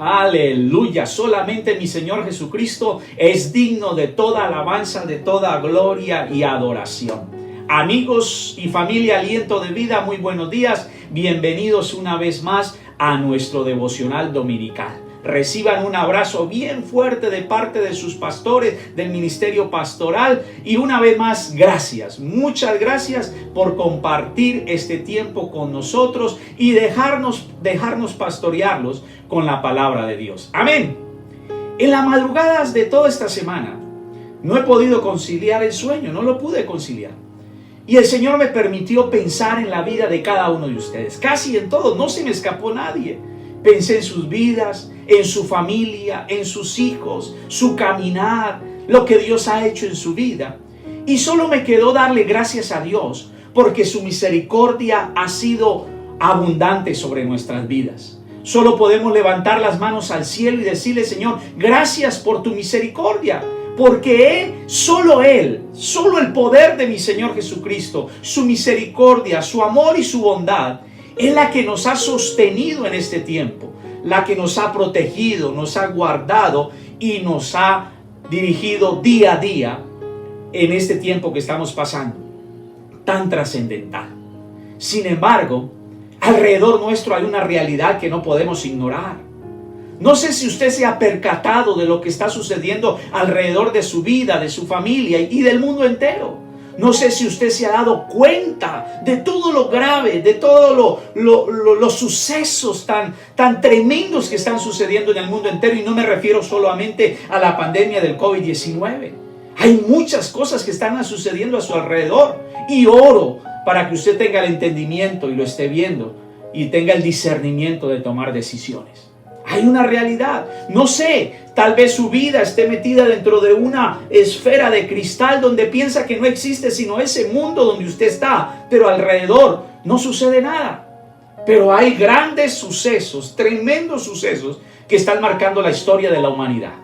Aleluya, solamente mi Señor Jesucristo es digno de toda alabanza, de toda gloria y adoración. Amigos y familia Aliento de Vida, muy buenos días. Bienvenidos una vez más a nuestro devocional dominical. Reciban un abrazo bien fuerte de parte de sus pastores del ministerio pastoral y una vez más gracias, muchas gracias por compartir este tiempo con nosotros y dejarnos pastorearlos con la palabra de Dios. Amén. En las madrugadas de toda esta semana no he podido conciliar el sueño, no lo pude conciliar. Y el Señor me permitió pensar en la vida de cada uno de ustedes, casi en todo, no se me escapó nadie. Pensé en sus vidas, en su familia, en sus hijos, su caminar, lo que Dios ha hecho en su vida. Y solo me quedó darle gracias a Dios porque su misericordia ha sido abundante sobre nuestras vidas. Solo podemos levantar las manos al cielo y decirle: Señor, gracias por tu misericordia. Porque solo el poder de mi Señor Jesucristo, su misericordia, su amor y su bondad es la que nos ha sostenido en este tiempo, la que nos ha protegido, nos ha guardado y nos ha dirigido día a día en este tiempo que estamos pasando, tan trascendental. Sin embargo, alrededor nuestro hay una realidad que no podemos ignorar. No sé si usted se ha percatado de lo que está sucediendo alrededor de su vida, de su familia y del mundo entero. No sé si usted se ha dado cuenta de todo lo grave, de todos los sucesos tan tremendos que están sucediendo en el mundo entero. Y no me refiero solamente a la pandemia del COVID-19. Hay muchas cosas que están sucediendo a su alrededor. Y oro para que usted tenga el entendimiento y lo esté viendo y tenga el discernimiento de tomar decisiones. Hay una realidad. No sé, tal vez su vida esté metida dentro de una esfera de cristal donde piensa que no existe sino ese mundo donde usted está, pero alrededor no sucede nada. Pero hay grandes sucesos, tremendos sucesos que están marcando la historia de la humanidad.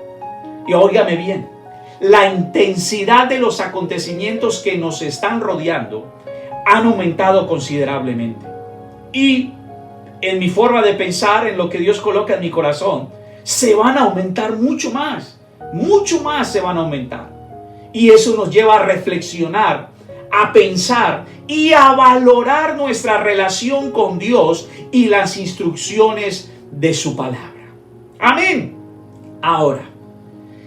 Y óigame bien, la intensidad de los acontecimientos que nos están rodeando han aumentado considerablemente. Y en mi forma de pensar, en lo que Dios coloca en mi corazón, se van a aumentar mucho más se van a aumentar. Y eso nos lleva a reflexionar, a pensar y a valorar nuestra relación con Dios y las instrucciones de su palabra. Amén. Ahora,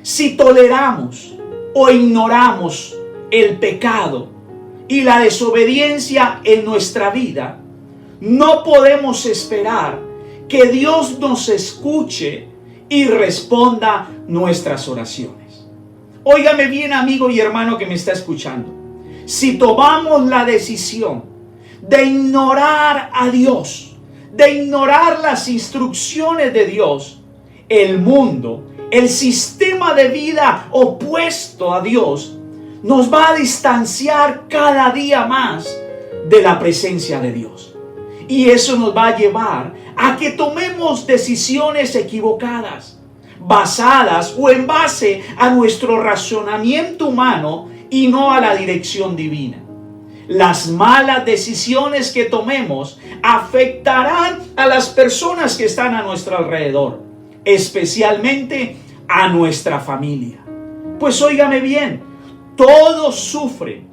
si toleramos o ignoramos el pecado y la desobediencia en nuestra vida, no podemos esperar que Dios nos escuche y responda nuestras oraciones. Óigame bien, amigo y hermano que me está escuchando. Si tomamos la decisión de ignorar a Dios, de ignorar las instrucciones de Dios, el mundo, el sistema de vida opuesto a Dios, nos va a distanciar cada día más de la presencia de Dios. Y eso nos va a llevar a que tomemos decisiones equivocadas, basadas o en base a nuestro razonamiento humano y no a la dirección divina. Las malas decisiones que tomemos afectarán a las personas que están a nuestro alrededor, especialmente a nuestra familia. Pues óigame bien, todos sufren,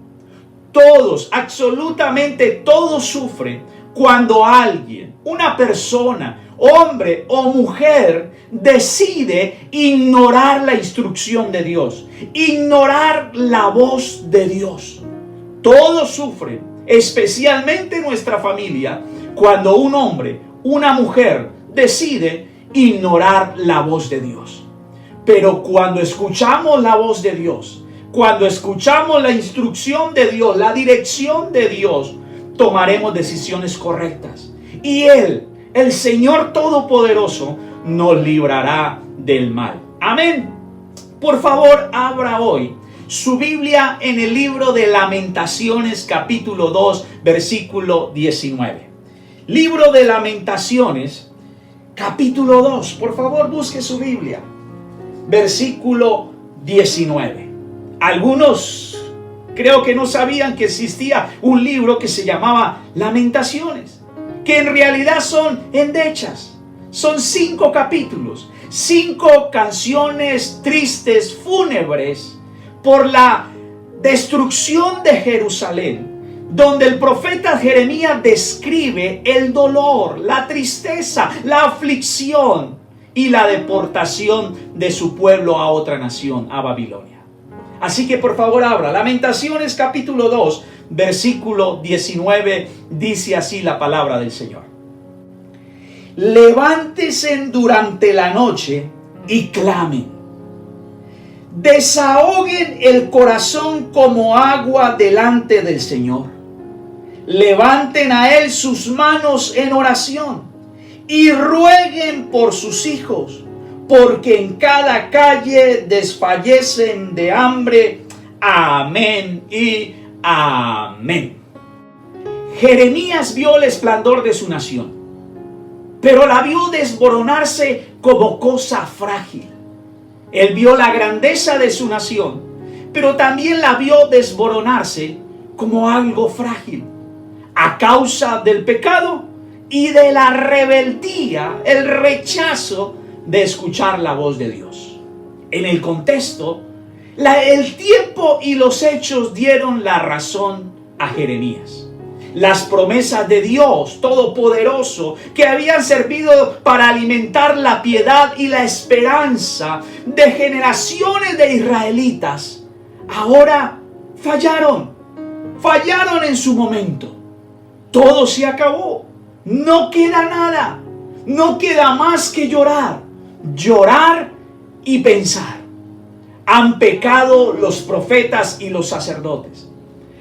absolutamente todos sufren cuando alguien, una persona, hombre o mujer, decide ignorar la instrucción de Dios, ignorar la voz de Dios. Todos sufren, especialmente nuestra familia, cuando un hombre, una mujer decide ignorar la voz de Dios. Pero cuando escuchamos la voz de Dios, cuando escuchamos la instrucción de Dios, la dirección de Dios, tomaremos decisiones correctas. Y Él, el Señor Todopoderoso, nos librará del mal. Amén. Por favor, abra hoy su Biblia en el libro de Lamentaciones, capítulo 2, versículo 19. Libro de Lamentaciones, capítulo 2. Por favor, busque su Biblia. Versículo 19. Algunos creo que no sabían que existía un libro que se llamaba Lamentaciones, que en realidad son endechas, Son 5 capítulos, 5 canciones tristes, fúnebres, por la destrucción de Jerusalén, donde el profeta Jeremías describe el dolor, la tristeza, la aflicción y la deportación de su pueblo a otra nación, a Babilonia. Así que por favor abra Lamentaciones capítulo 2, versículo 19, dice así la palabra del Señor. Levántese durante la noche y clamen. Desahoguen el corazón como agua delante del Señor. Levanten a Él sus manos en oración y rueguen por sus hijos, porque en cada calle desfallecen de hambre. Amén y amén. Jeremías vio el esplendor de su nación, pero la vio desmoronarse como cosa frágil. Él vio la grandeza de su nación, pero también la vio desmoronarse como algo frágil, a causa del pecado y de la rebeldía, el rechazo de escuchar la voz de Dios. En el contexto, el tiempo y los hechos dieron la razón a Jeremías. Las promesas de Dios Todopoderoso, que habían servido para alimentar la piedad y la esperanza de generaciones de israelitas, ahora fallaron en su momento. Todo se acabó, no queda nada, no queda más que llorar y pensar. Han pecado los profetas y los sacerdotes.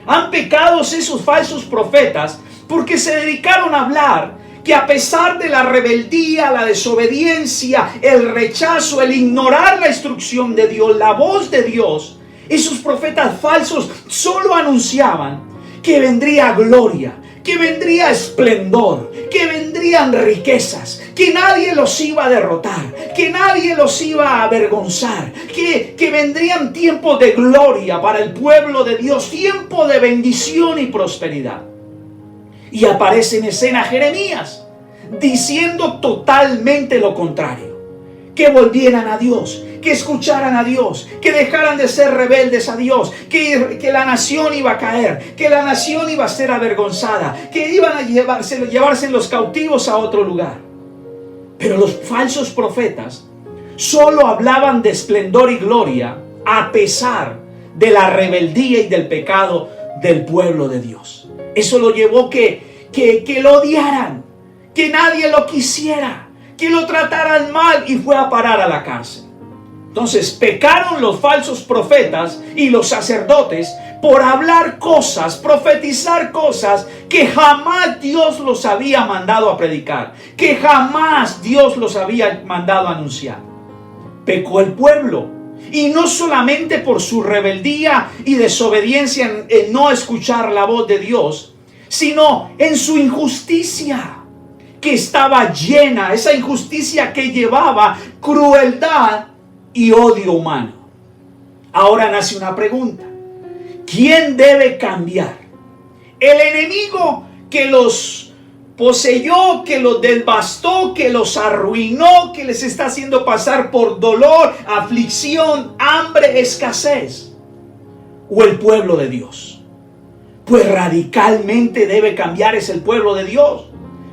Han pecado esos falsos profetas porque se dedicaron a hablar que a pesar de la rebeldía, la desobediencia, el rechazo, el ignorar la instrucción de Dios, la voz de Dios, esos profetas falsos solo anunciaban que vendría gloria, que vendría esplendor, que vendrían riquezas, que nadie los iba a derrotar, que nadie los iba a avergonzar, que vendrían tiempos de gloria para el pueblo de Dios, tiempo de bendición y prosperidad. Y aparece en escena Jeremías diciendo totalmente lo contrario: que volvieran a Dios, que escucharan a Dios, que dejaran de ser rebeldes a Dios, que la nación iba a caer, que la nación iba a ser avergonzada, que iban a llevarse los cautivos a otro lugar. Pero los falsos profetas solo hablaban de esplendor y gloria a pesar de la rebeldía y del pecado del pueblo de Dios. Eso lo llevó que lo odiaran, que nadie lo quisiera, que lo trataran mal, y fue a parar a la cárcel. Entonces pecaron los falsos profetas y los sacerdotes por hablar cosas, profetizar cosas que jamás Dios los había mandado a predicar, que jamás Dios los había mandado a anunciar. Pecó el pueblo, y no solamente por su rebeldía y desobediencia en no escuchar la voz de Dios, sino en su injusticia, que estaba llena, esa injusticia que llevaba crueldad y odio humano. Ahora nace una pregunta: ¿quién debe cambiar? ¿El enemigo que los poseyó, que los devastó, que los arruinó, que les está haciendo pasar por dolor, aflicción, hambre, escasez? ¿O el pueblo de Dios? Pues radicalmente debe cambiar es el pueblo de Dios.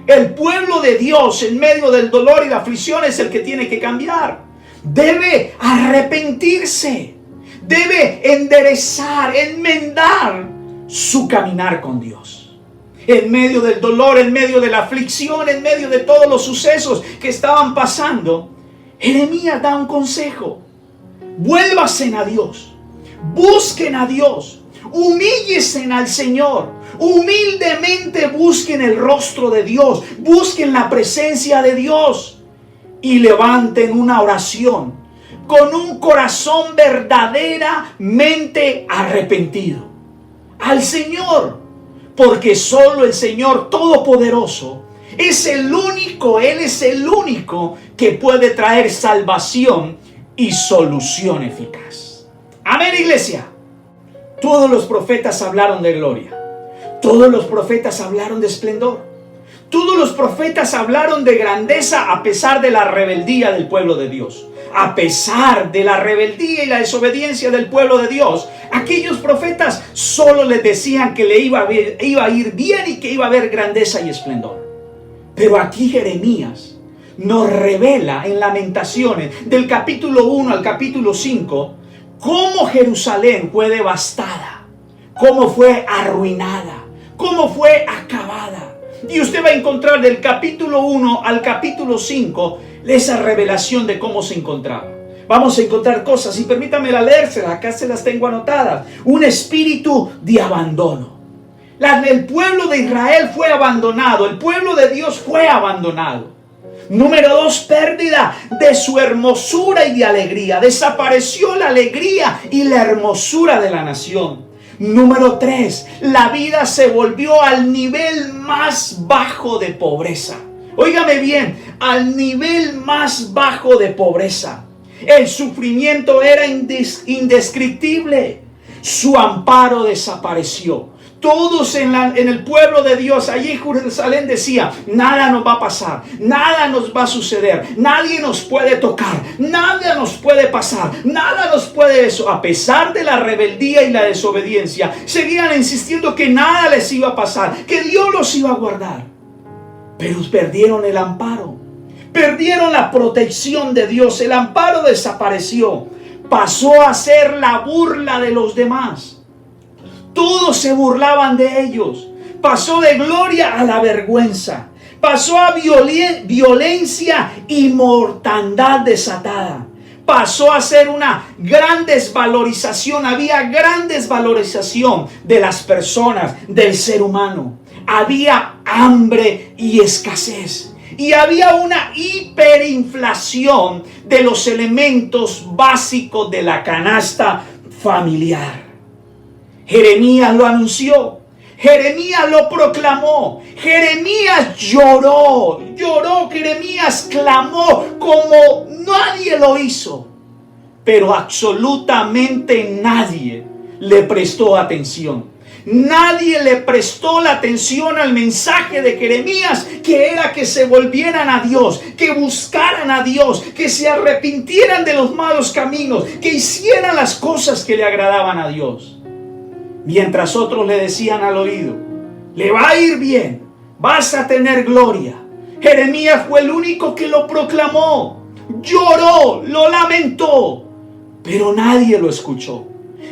El pueblo de Dios en medio del dolor y la aflicción es el que tiene que cambiar. Debe arrepentirse, debe enderezar, enmendar su caminar con Dios. En medio del dolor, en medio de la aflicción, en medio de todos los sucesos que estaban pasando, Jeremías da un consejo: vuélvasen a Dios, busquen a Dios, humíllense al Señor, humildemente busquen el rostro de Dios, busquen la presencia de Dios y levanten una oración con un corazón verdaderamente arrepentido al Señor, porque solo el Señor Todopoderoso es el único, Él es el único que puede traer salvación y solución eficaz. Amén, iglesia. Todos los profetas hablaron de gloria, todos los profetas hablaron de esplendor, Todos los profetas hablaron de grandeza a pesar de la rebeldía del pueblo de Dios. A pesar de la rebeldía y la desobediencia del pueblo de Dios, aquellos profetas solo les decían que le iba a ir bien y que iba a haber grandeza y esplendor. Pero aquí Jeremías nos revela en Lamentaciones, del capítulo 1 al capítulo 5, cómo Jerusalén fue devastada, cómo fue arruinada, cómo fue acabada. Y usted va a encontrar del capítulo 1 al capítulo 5 esa revelación de cómo se encontraba. Vamos a encontrar cosas, y permítame leérselas, acá se las tengo anotadas. Un espíritu de abandono. El pueblo de Israel fue abandonado, el pueblo de Dios fue abandonado. Número 2, pérdida de su hermosura y de alegría. Desapareció la alegría y la hermosura de la nación. Número 3, la vida se volvió al nivel más bajo de pobreza. Óigame bien, al nivel más bajo de pobreza. El sufrimiento era indescriptible. Su amparo desapareció. Todos en el pueblo de Dios, allí en Jerusalén, decía: nada nos va a pasar, nada nos va a suceder, nadie nos puede tocar, nada nos puede pasar, nada nos puede eso. A pesar de la rebeldía y la desobediencia, seguían insistiendo que nada les iba a pasar, que Dios los iba a guardar. Pero perdieron el amparo, perdieron la protección de Dios. El amparo desapareció, pasó a ser la burla de los demás. Todos se burlaban de ellos. Pasó de gloria a la vergüenza. Pasó a violencia y mortandad desatada. Pasó a ser una gran desvalorización. Había gran desvalorización de las personas, del ser humano. Había hambre y escasez. Y había una hiperinflación de los elementos básicos de la canasta familiar. Jeremías lo anunció, Jeremías lo proclamó, Jeremías lloró, Jeremías clamó como nadie lo hizo, pero absolutamente nadie le prestó atención. Nadie le prestó la atención al mensaje de Jeremías, que era que se volvieran a Dios, que buscaran a Dios, que se arrepintieran de los malos caminos, que hicieran las cosas que le agradaban a Dios. Mientras otros le decían al oído: le va a ir bien, vas a tener gloria. Jeremías fue el único que lo proclamó, lloró, lo lamentó, pero nadie lo escuchó.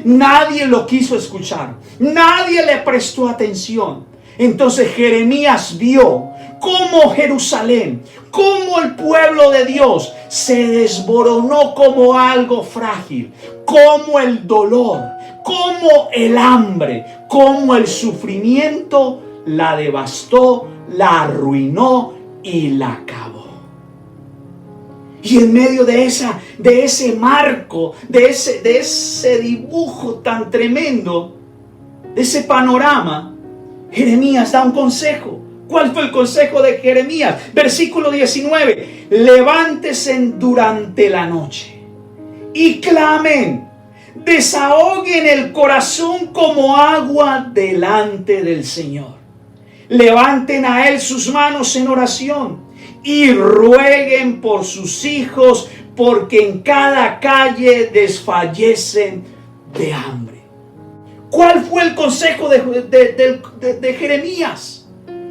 Nadie lo quiso escuchar, nadie le prestó atención. Entonces Jeremías vio cómo Jerusalén, cómo el pueblo de Dios se desboronó como algo frágil, cómo el dolor, cómo el hambre, cómo el sufrimiento la devastó, la arruinó y la acabó. Y en medio de ese marco, de ese dibujo tan tremendo, de ese panorama, Jeremías da un consejo. ¿Cuál fue el consejo de Jeremías? Versículo 19: levántese durante la noche y clamen, desahoguen el corazón como agua delante del Señor. Levanten a Él sus manos en oración y rueguen por sus hijos, porque en cada calle desfallecen de hambre. ¿Cuál fue el consejo de Jeremías?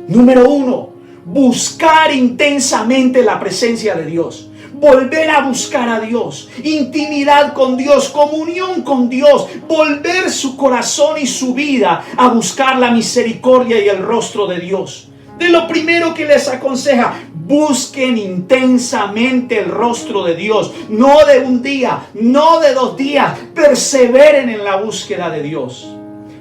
Número 1, buscar intensamente la presencia de Dios. Volver a buscar a Dios, intimidad con Dios, comunión con Dios, volver su corazón y su vida a buscar la misericordia y el rostro de Dios. De lo primero que les aconseja: busquen intensamente el rostro de Dios, no de un día, no de 2 días, perseveren en la búsqueda de Dios.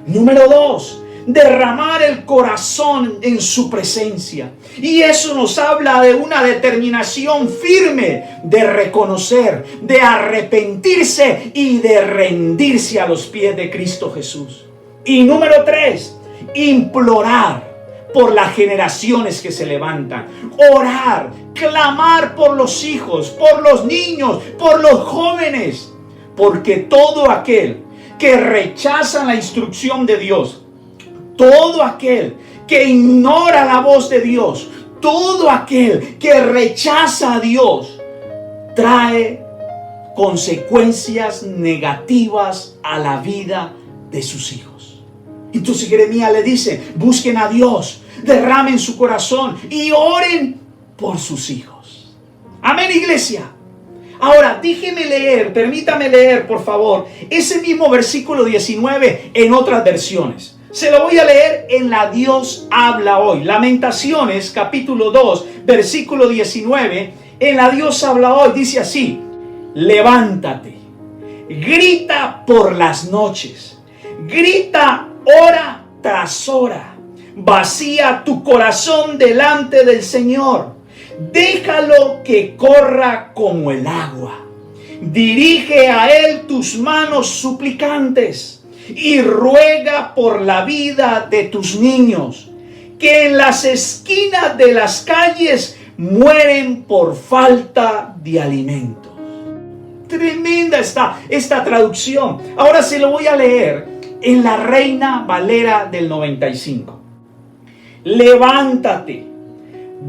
Número 2, derramar el corazón en su presencia. Y eso nos habla de una determinación firme de reconocer, de arrepentirse y de rendirse a los pies de Cristo Jesús. Y número 3, implorar por las generaciones que se levantan, orar, clamar por los hijos, por los niños, por los jóvenes, porque todo aquel que rechaza la instrucción de Dios, todo aquel que ignora la voz de Dios, todo aquel que rechaza a Dios, trae consecuencias negativas a la vida de sus hijos. Entonces Jeremías le dice: busquen a Dios, derramen su corazón y oren por sus hijos. Amén, iglesia. Ahora, permítame leer, por favor, ese mismo versículo 19 en otras versiones. Se lo voy a leer en la Dios habla hoy. Lamentaciones, capítulo 2, versículo 19. En la Dios habla hoy, dice así: levántate, grita por las noches, grita hora tras hora, vacía tu corazón delante del Señor. Déjalo que corra como el agua. Dirige a Él tus manos suplicantes y ruega por la vida de tus niños, que en las esquinas de las calles mueren por falta de alimentos. Tremenda esta traducción. Ahora se lo voy a leer en la Reina Valera del 95. Levántate,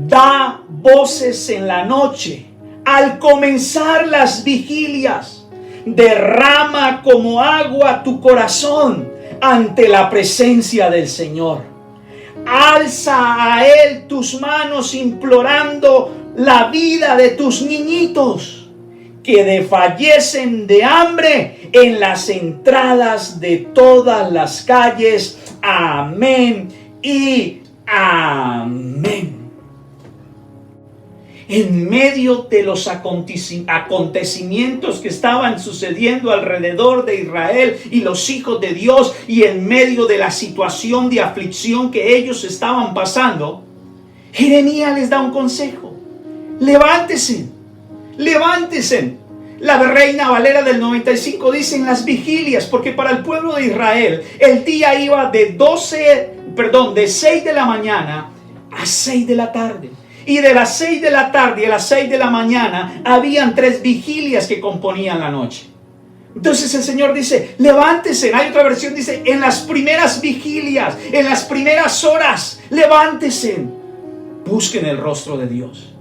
da voces en la noche, al comenzar las vigilias, derrama como agua tu corazón ante la presencia del Señor. Alza a Él tus manos implorando la vida de tus niñitos, que desfallecen de hambre en las entradas de todas las calles. Amén y amén. En medio de los acontecimientos que estaban sucediendo alrededor de Israel y los hijos de Dios, y en medio de la situación de aflicción que ellos estaban pasando, Jeremías les da un consejo: levántense, levántense. La Reina Valera del 95 dice: en las vigilias, porque para el pueblo de Israel el día iba de 6 de la mañana a 6 de la tarde. Y de las 6 de la tarde a las 6 de la mañana habían 3 vigilias que componían la noche. Entonces el Señor dice: levántense. Hay otra versión, dice: en las primeras vigilias, en las primeras horas, levántense. Busquen el rostro de Dios.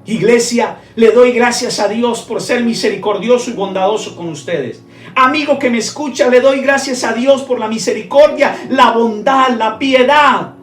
Iglesia, le doy gracias a Dios por ser misericordioso y bondadoso con ustedes. Amigo que me escucha, le doy gracias a Dios por la misericordia, la bondad, la piedad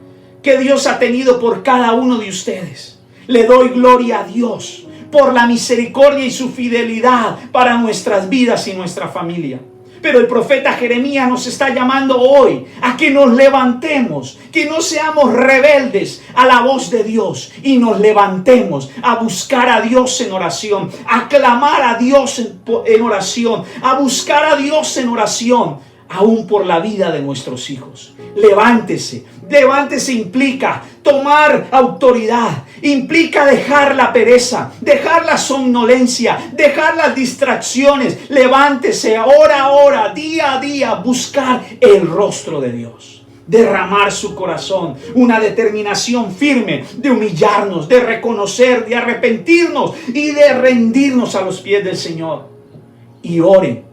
que Dios ha tenido por cada uno de ustedes. Le doy gloria a Dios por la misericordia y su fidelidad para nuestras vidas y nuestra familia. Pero el profeta Jeremías nos está llamando hoy a que nos levantemos, que no seamos rebeldes a la voz de Dios y nos levantemos a buscar a Dios en oración, a clamar a Dios en oración, a buscar a Dios en oración, aún por la vida de nuestros hijos. Levántese. Levántese implica tomar autoridad, implica dejar la pereza, dejar la somnolencia, dejar las distracciones. Levántese hora a hora, día a día, buscar el rostro de Dios. Derramar su corazón, una determinación firme de humillarnos, de reconocer, de arrepentirnos y de rendirnos a los pies del Señor. Y oren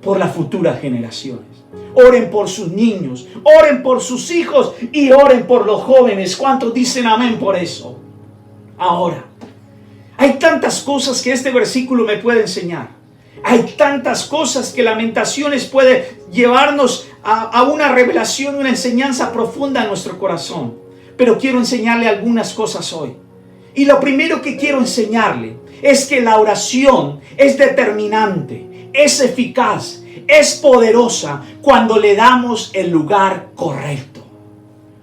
por las futuras generaciones. Oren por sus niños, oren por sus hijos y oren por los jóvenes. ¿Cuántos dicen amén por eso? Ahora, hay tantas cosas que este versículo me puede enseñar. Hay tantas cosas que Lamentaciones puede llevarnos a una revelación, una enseñanza profunda en nuestro corazón. Pero quiero enseñarle algunas cosas hoy. Y lo primero que quiero enseñarle es que la oración es determinante, es eficaz, es poderosa cuando le damos el lugar correcto.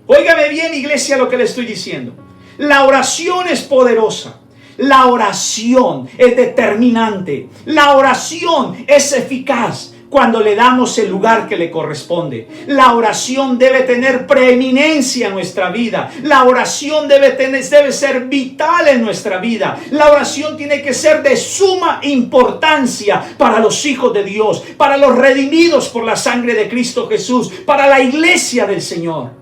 Óigame bien, iglesia, lo que le estoy diciendo. La oración es poderosa. La oración es determinante. La oración es eficaz cuando le damos el lugar que le corresponde. La oración debe tener preeminencia en nuestra vida. La oración debe ser vital en nuestra vida. La oración tiene que ser de suma importancia para los hijos de Dios, para los redimidos por la sangre de Cristo Jesús, para la iglesia del Señor.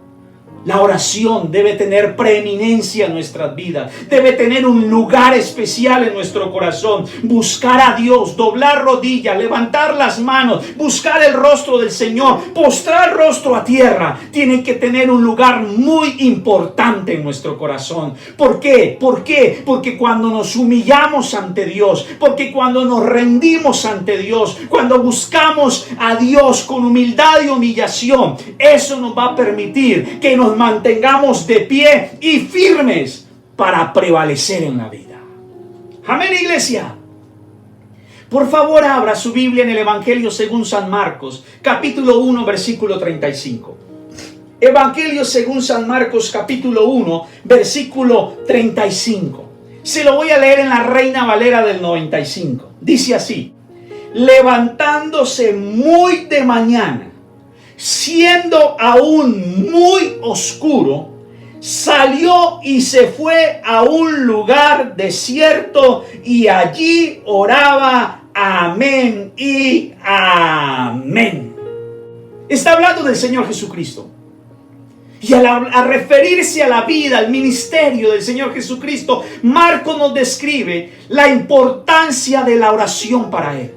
La oración debe tener preeminencia en nuestras vidas. Debe tener un lugar especial en nuestro corazón. Buscar a Dios, doblar rodillas, levantar las manos, buscar el rostro del Señor, postrar el rostro a tierra. Tiene que tener un lugar muy importante en nuestro corazón. ¿Por qué? ¿Por qué? Porque cuando nos humillamos ante Dios, porque cuando nos rendimos ante Dios, cuando buscamos a Dios con humildad y humillación, eso nos va a permitir que nos mantengamos de pie y firmes para prevalecer en la vida. Amén, iglesia. Por favor, abra su Biblia en el Evangelio según San Marcos, capítulo 1, versículo 35. Evangelio según San Marcos, capítulo 1, versículo 35. Se lo voy a leer en la Reina Valera del 95. Dice así: levantándose muy de mañana, siendo aún muy oscuro, salió y se fue a un lugar desierto y allí oraba. Amén y amén. Está hablando del Señor Jesucristo. Y a referirse a la vida, al ministerio del Señor Jesucristo, Marcos nos describe la importancia de la oración para Él.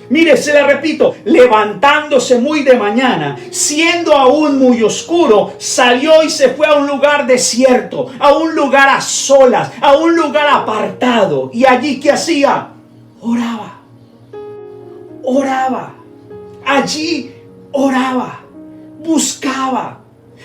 Mire, se la repito: levantándose muy de mañana, siendo aún muy oscuro, salió y se fue a un lugar desierto, a un lugar a solas, a un lugar apartado. Y allí, ¿qué hacía? Oraba. Oraba. Allí oraba. Buscaba.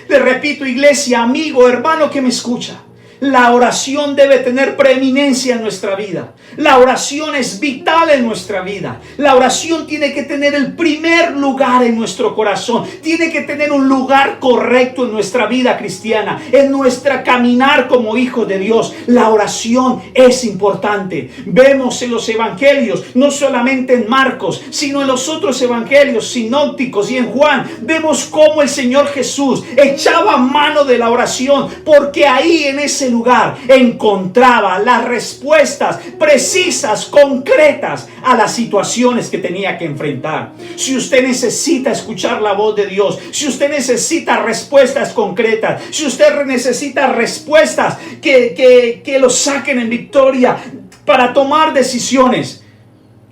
Le repito, iglesia, amigo, hermano que me escucha, la oración debe tener preeminencia en nuestra vida. La oración es vital en nuestra vida. La oración tiene que tener el primer lugar en nuestro corazón. Tiene que tener un lugar correcto en nuestra vida cristiana, en nuestra caminar como hijos de Dios. La oración es importante. Vemos en los evangelios, no solamente en Marcos, sino en los otros evangelios sinópticos y en Juan, vemos cómo el Señor Jesús echaba mano de la oración, porque ahí en ese lugar encontraba las respuestas precisas, concretas a las situaciones que tenía que enfrentar. Si usted necesita escuchar la voz de Dios, si usted necesita respuestas concretas, si usted necesita respuestas que lo saquen en victoria para tomar decisiones,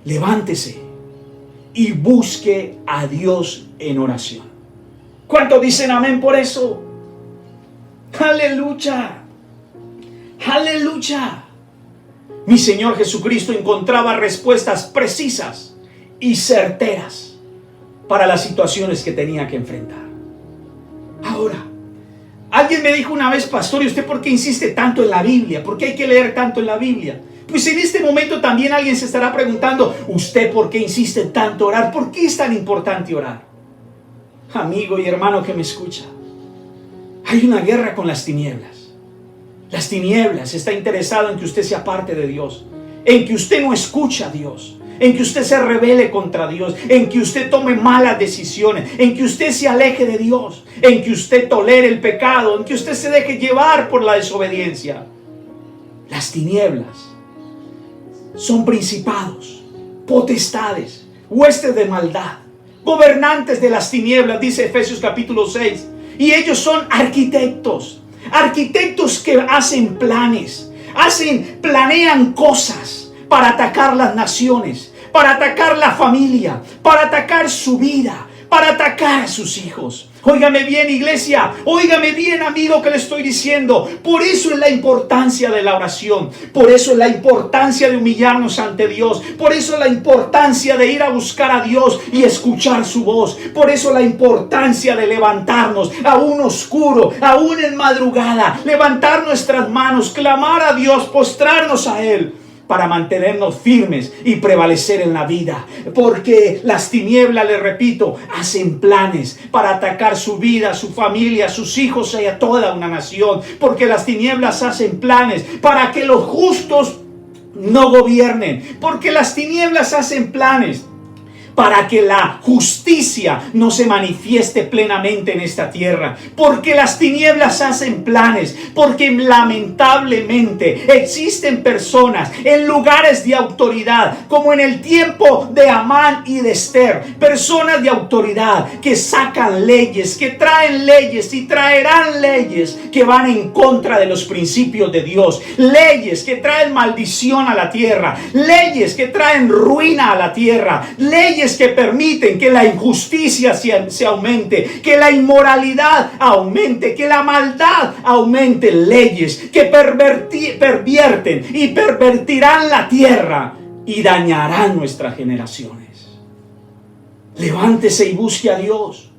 levántese y busque a Dios en oración. ¿Cuántos dicen amén por eso? Aleluya. Aleluya. Mi Señor Jesucristo encontraba respuestas precisas y certeras para las situaciones que tenía que enfrentar. Ahora, alguien me dijo una vez: pastor, ¿y usted por qué insiste tanto en la Biblia? ¿Por qué hay que leer tanto en la Biblia? Pues en este momento también alguien se estará preguntando: ¿usted por qué insiste tanto orar? ¿Por qué es tan importante orar? Amigo y hermano que me escucha, hay una guerra con las tinieblas. Las tinieblas está interesado en que usted se aparte de Dios, en que usted no escucha a Dios, en que usted se rebele contra Dios, en que usted tome malas decisiones, en que usted se aleje de Dios, en que usted tolere el pecado, en que usted se deje llevar por la desobediencia. Las tinieblas son principados, potestades, huestes de maldad, gobernantes de las tinieblas, dice Efesios capítulo 6. Y ellos son arquitectos que hacen planes, planean cosas para atacar las naciones, para atacar la familia, para atacar su vida, para atacar a sus hijos. Óigame bien, iglesia, óigame bien, amigo, que le estoy diciendo. Por eso es la importancia de la oración, por eso es la importancia de humillarnos ante Dios, por eso es la importancia de ir a buscar a Dios y escuchar su voz, por eso la importancia de levantarnos aún oscuro, aún en madrugada, levantar nuestras manos, clamar a Dios, postrarnos a Él, para mantenernos firmes y prevalecer en la vida. Porque las tinieblas, les repito, hacen planes para atacar su vida, su familia, sus hijos y a toda una nación. Porque las tinieblas hacen planes para que los justos no gobiernen. Porque las tinieblas hacen planes para que la justicia no se manifieste plenamente en esta tierra. Porque las tinieblas hacen planes, porque lamentablemente existen personas en lugares de autoridad, como en el tiempo de Amán y de Esther, personas de autoridad que sacan leyes, que traen leyes y traerán leyes que van en contra de los principios de Dios, leyes que traen maldición a la tierra, leyes que traen ruina a la tierra, leyes que permiten que la injusticia se aumente, que la inmoralidad aumente, que la maldad aumente, leyes que pervierten y pervertirán la tierra y dañarán nuestras generaciones. Levántese y busque a Dios.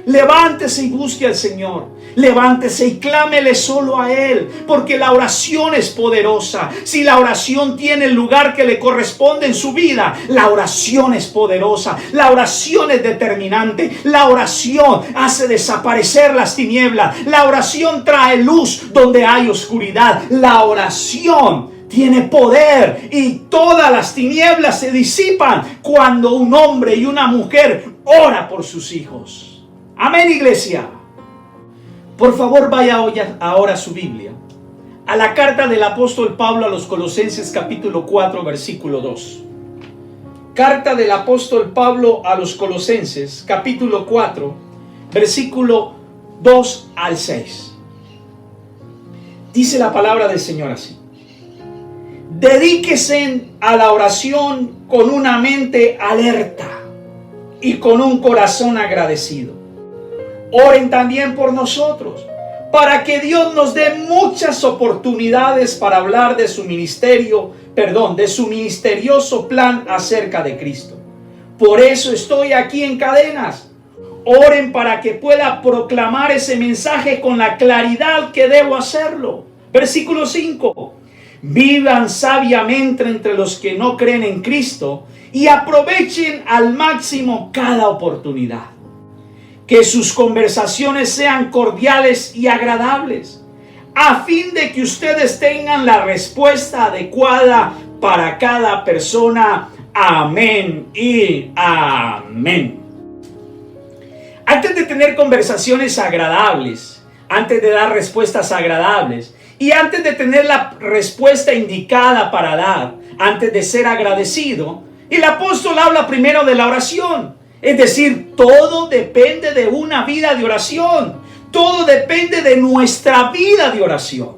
Levántese y busque al Señor. Levántese y clámele solo a Él, porque la oración es poderosa. Si la oración tiene el lugar que le corresponde en su vida, la oración es poderosa. La oración es determinante. La oración hace desaparecer las tinieblas. La oración trae luz donde hay oscuridad. La oración tiene poder y todas las tinieblas se disipan cuando un hombre y una mujer ora por sus hijos. Amén, iglesia. Por favor, vaya ahora a su Biblia, a la carta del apóstol Pablo a los Colosenses capítulo 4 versículo 2. Carta del apóstol Pablo a los Colosenses capítulo 4 versículo 2 al 6. Dice la palabra del Señor así: dedíquese a la oración con una mente alerta y con un corazón agradecido. Oren también por nosotros, para que Dios nos dé muchas oportunidades para hablar de su misterioso plan acerca de Cristo. Por eso estoy aquí en cadenas. Oren para que pueda proclamar ese mensaje con la claridad que debo hacerlo. Versículo 5. Vivan sabiamente entre los que no creen en Cristo y aprovechen al máximo cada oportunidad. Que sus conversaciones sean cordiales y agradables, a fin de que ustedes tengan la respuesta adecuada para cada persona. Amén y amén. Antes de tener conversaciones agradables, antes de dar respuestas agradables y antes de tener la respuesta indicada para dar, antes de ser agradecido, el apóstol habla primero de la oración. Es decir, todo depende de una vida de oración. Todo depende de nuestra vida de oración.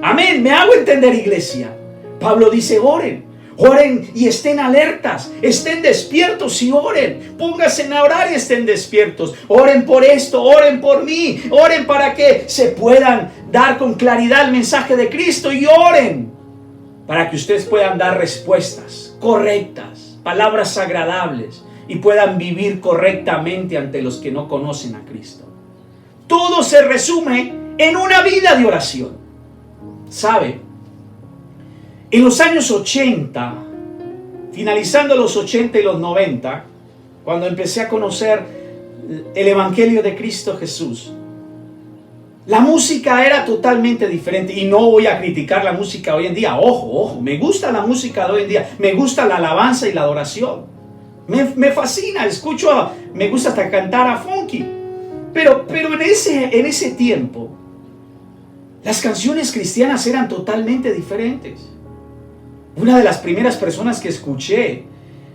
Amén. ¿Me hago entender, iglesia? Pablo dice: oren. Oren y estén alertas. Estén despiertos y oren. Pónganse a orar y estén despiertos. Oren por esto, oren por mí. Oren para que se puedan dar con claridad el mensaje de Cristo. Y oren para que ustedes puedan dar respuestas correctas, palabras agradables, y puedan vivir correctamente ante los que no conocen a Cristo. Todo se resume en una vida de oración. ¿Sabe? En los años 80, finalizando los 80 y los 90, cuando empecé a conocer el Evangelio de Cristo Jesús, la música era totalmente diferente. Y no voy a criticar la música hoy en día. Ojo, me gusta la música de hoy en día. Me gusta la alabanza y la adoración. Me fascina, me gusta hasta cantar a funky. Pero en ese tiempo, las canciones cristianas eran totalmente diferentes. Una de las primeras personas que escuché,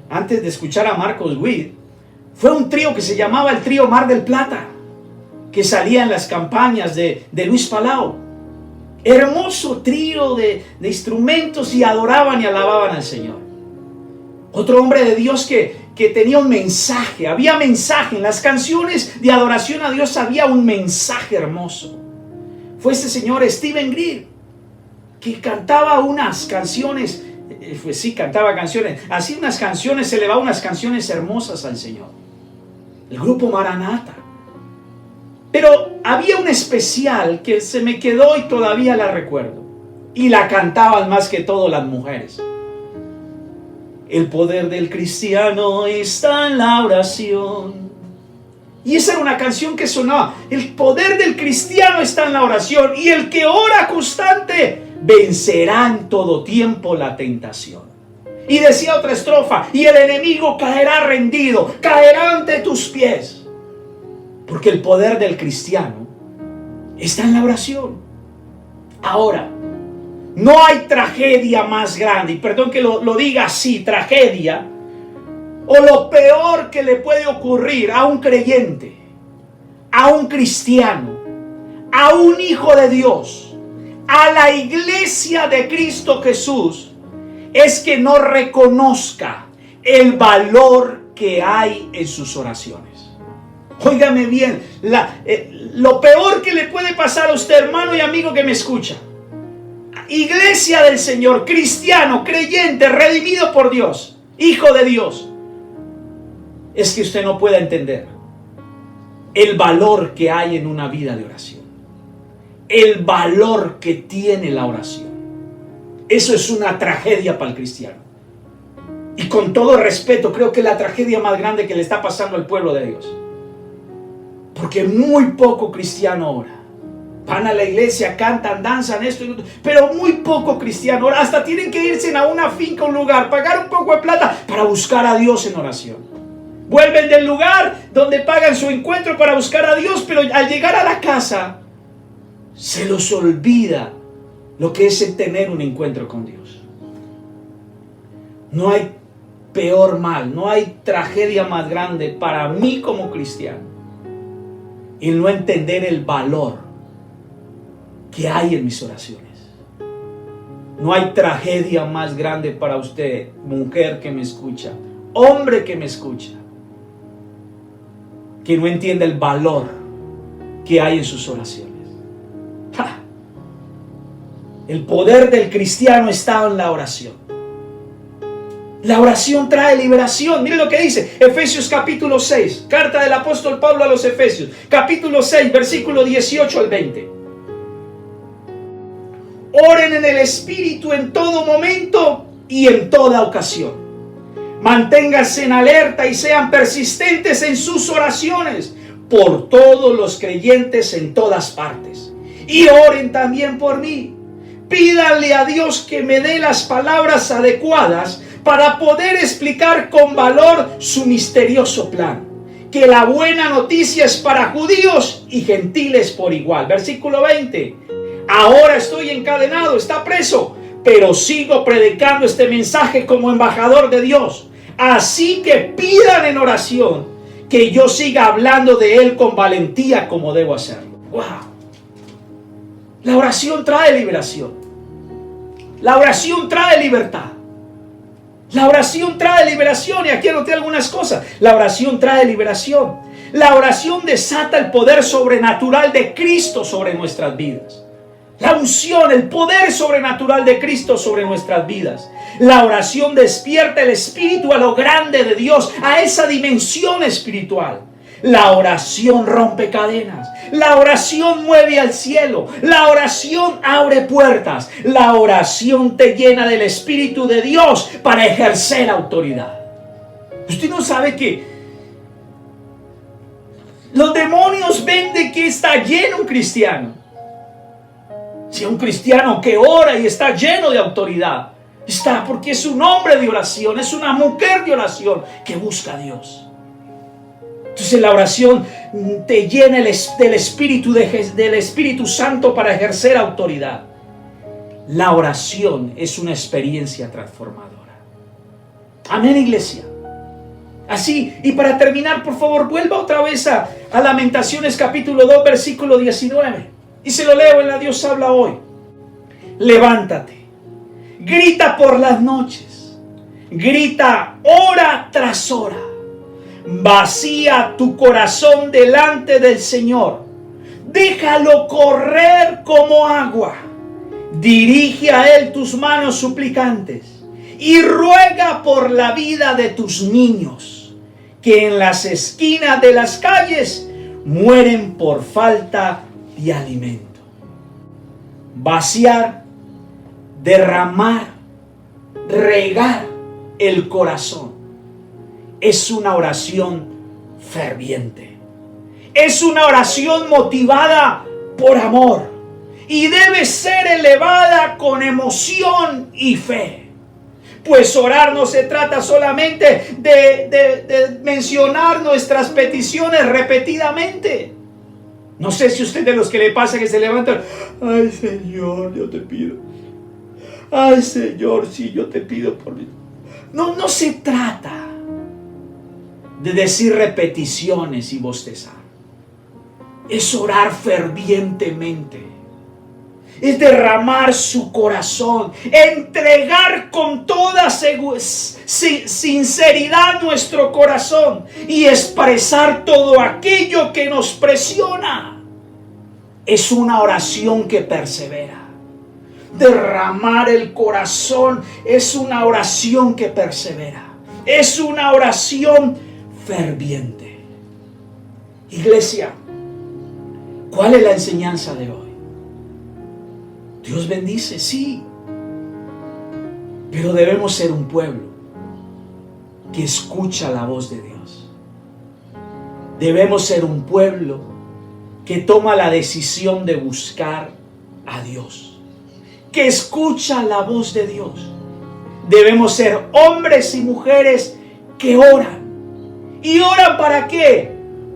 antes de escuchar a Marcos Witt, fue un trío que se llamaba el Trío Mar del Plata, que salía en las campañas de Luis Palau. Hermoso trío de instrumentos, y adoraban y alababan al Señor. Otro hombre de Dios que tenía un mensaje, había mensaje en las canciones de adoración a Dios, había un mensaje hermoso. Fue este señor Stephen Greer, que cantaba unas canciones, cantaba canciones, hacía unas canciones, elevaba unas canciones hermosas al Señor. El grupo Maranata. Pero había un especial que se me quedó y todavía la recuerdo, y la cantaban más que todo las mujeres. El poder del cristiano está en la oración. Y esa era una canción que sonaba. El poder del cristiano está en la oración. Y el que ora constante vencerá en todo tiempo la tentación. Y decía otra estrofa, y el enemigo caerá rendido, caerá ante tus pies. Porque el poder del cristiano está en la oración. Ahora, no hay tragedia más grande, y perdón que lo diga así, tragedia, o lo peor que le puede ocurrir a un creyente, a un cristiano, a un hijo de Dios, a la iglesia de Cristo Jesús, es que no reconozca el valor que hay en sus oraciones. Óigame bien, lo peor que le puede pasar a usted, hermano y amigo que me escucha, iglesia del Señor, cristiano, creyente, redimido por Dios, hijo de Dios, es que usted no pueda entender el valor que hay en una vida de oración, el valor que tiene la oración. Eso es una tragedia para el cristiano. Y con todo respeto, creo que es la tragedia más grande que le está pasando al pueblo de Dios. Porque muy poco cristiano ora. Van a la iglesia, cantan, danzan, esto y lo otro, pero muy poco cristiano ora. Hasta tienen que irse a una finca, un lugar, pagar un poco de plata para buscar a Dios en oración. Vuelven del lugar donde pagan su encuentro para buscar a Dios, pero al llegar a la casa se los olvida lo que es el tener un encuentro con Dios. No hay peor mal, no hay tragedia más grande para mí como cristiano el no entender el valor que hay en mis oraciones. No hay tragedia más grande para usted, mujer que me escucha, hombre que me escucha, que no entiende el valor que hay en sus oraciones. ¡Ja! El poder del cristiano está en la oración. La oración trae liberación. Mire lo que dice Efesios capítulo 6, carta del apóstol Pablo a los Efesios, capítulo 6, versículo 18 al 20. Oren en el Espíritu en todo momento y en toda ocasión. Manténganse en alerta y sean persistentes en sus oraciones por todos los creyentes en todas partes. Y oren también por mí. Pídanle a Dios que me dé las palabras adecuadas para poder explicar con valor su misterioso plan. Que la buena noticia es para judíos y gentiles por igual. Versículo 20. Ahora estoy encadenado, está preso, pero sigo predicando este mensaje como embajador de Dios. Así que pidan en oración que yo siga hablando de él con valentía como debo hacerlo. ¡Wow! La oración trae liberación. La oración trae libertad. La oración trae liberación. Y aquí anoté algunas cosas. La oración trae liberación. La oración desata el poder sobrenatural de Cristo sobre nuestras vidas. La unción, el poder sobrenatural de Cristo sobre nuestras vidas. La oración despierta el espíritu a lo grande de Dios, a esa dimensión espiritual. La oración rompe cadenas. La oración mueve al cielo. La oración abre puertas. La oración te llena del Espíritu de Dios para ejercer autoridad. Usted no sabe que los demonios ven de que está lleno un cristiano. Si un cristiano que ora y está lleno de autoridad, está porque es un hombre de oración, es una mujer de oración que busca a Dios. Entonces la oración te llena del Espíritu Santo para ejercer autoridad. La oración es una experiencia transformadora. Amén, iglesia. Así, y para terminar, por favor, vuelva otra vez a Lamentaciones capítulo 2, versículo 19. Y se lo leo en la Dios habla hoy. Levántate, grita por las noches, grita hora tras hora. Vacía tu corazón delante del Señor. Déjalo correr como agua. Dirige a Él tus manos suplicantes y ruega por la vida de tus niños, que en las esquinas de las calles mueren por falta de alimento. Vaciar, derramar, regar el corazón es una oración ferviente. Es una oración motivada por amor y debe ser elevada con emoción y fe. Pues orar no se trata solamente de mencionar nuestras peticiones repetidamente. No sé si usted de los que le pasa que se levantan, ay Señor, yo te pido. Ay Señor, sí, yo te pido por mí. No se trata de decir repeticiones y bostezar. Es orar fervientemente. Es derramar su corazón, entregar con toda sinceridad nuestro corazón y expresar todo aquello que nos presiona. Es una oración que persevera. Derramar el corazón es una oración que persevera. Es una oración ferviente. Iglesia, ¿cuál es la enseñanza de hoy? Dios bendice, sí, pero debemos ser un pueblo que escucha la voz de Dios. Debemos ser un pueblo que toma la decisión de buscar a Dios, que escucha la voz de Dios. Debemos ser hombres y mujeres que oran. ¿Y oran para qué?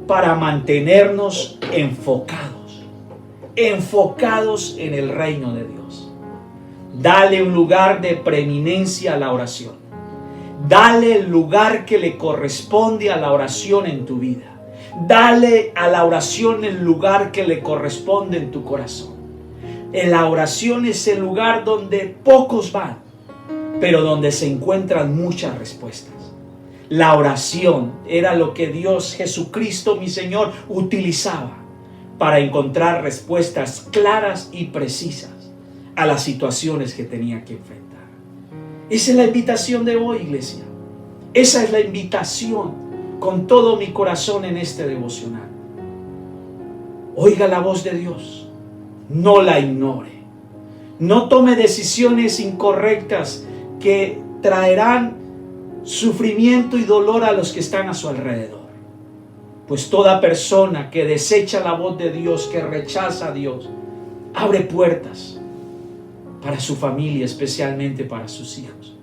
Para mantenernos enfocados en el reino de Dios. Dale un lugar de preeminencia a la oración. Dale el lugar que le corresponde a la oración en tu vida. Dale a la oración el lugar que le corresponde en tu corazón. La oración es el lugar donde pocos van, pero donde se encuentran muchas respuestas. La oración era lo que Dios, Jesucristo, mi Señor, utilizaba para encontrar respuestas claras y precisas a las situaciones que tenía que enfrentar. Esa es la invitación de hoy, iglesia. Esa es la invitación con todo mi corazón en este devocional. Oiga la voz de Dios. No la ignore. No tome decisiones incorrectas que traerán sufrimiento y dolor a los que están a su alrededor. Pues toda persona que desecha la voz de Dios, que rechaza a Dios, abre puertas para su familia, especialmente para sus hijos.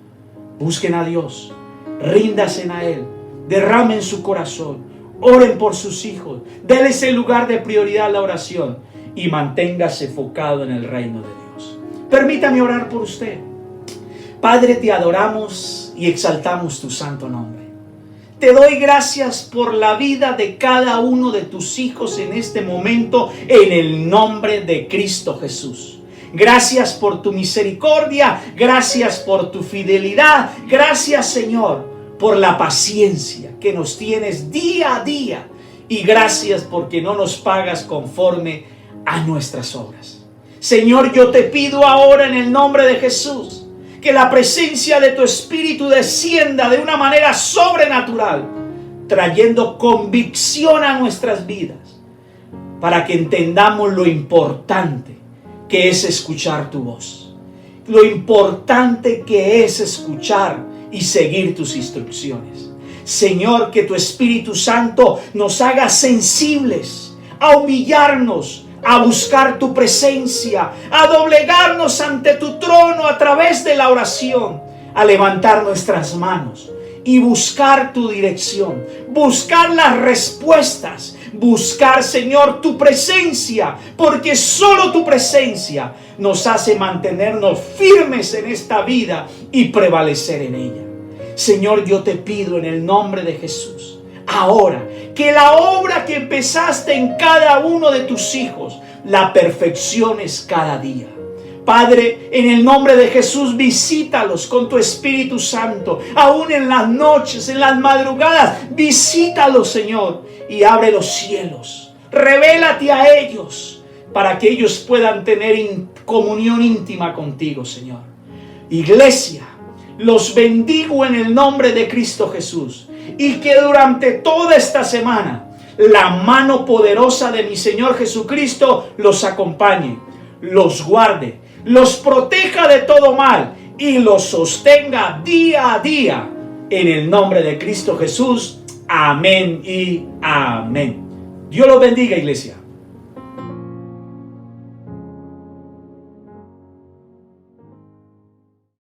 Busquen a Dios, ríndanse a Él, derramen su corazón, oren por sus hijos, denle ese lugar de prioridad a la oración y manténgase enfocado en el reino de Dios. Permítame orar por usted. Padre, te adoramos y exaltamos tu santo nombre. Te doy gracias por la vida de cada uno de tus hijos en este momento, en el nombre de Cristo Jesús. Gracias por tu misericordia, gracias por tu fidelidad, gracias Señor por la paciencia que nos tienes día a día y gracias porque no nos pagas conforme a nuestras obras. Señor, yo te pido ahora en el nombre de Jesús que la presencia de tu Espíritu descienda de una manera sobrenatural, trayendo convicción a nuestras vidas, para que entendamos lo importante que es escuchar tu voz, lo importante que es escuchar y seguir tus instrucciones. Señor, que tu Espíritu Santo nos haga sensibles a humillarnos, a buscar tu presencia, a doblegarnos ante tu trono a través de la oración, a levantar nuestras manos y buscar tu dirección, buscar las respuestas, buscar, Señor, tu presencia, porque solo tu presencia nos hace mantenernos firmes en esta vida y prevalecer en ella. Señor, yo te pido en el nombre de Jesús, ahora, que la obra que empezaste en cada uno de tus hijos, la perfecciones cada día. Padre, en el nombre de Jesús, visítalos con tu Espíritu Santo, aún en las noches, en las madrugadas, visítalos, Señor, y abre los cielos. Revélate a ellos, para que ellos puedan tener comunión íntima contigo, Señor. Iglesia, los bendigo en el nombre de Cristo Jesús, y que durante toda esta semana la mano poderosa de mi Señor Jesucristo los acompañe, los guarde, los proteja de todo mal y los sostenga día a día en el nombre de Cristo Jesús. Amén y amén. Dios los bendiga, iglesia.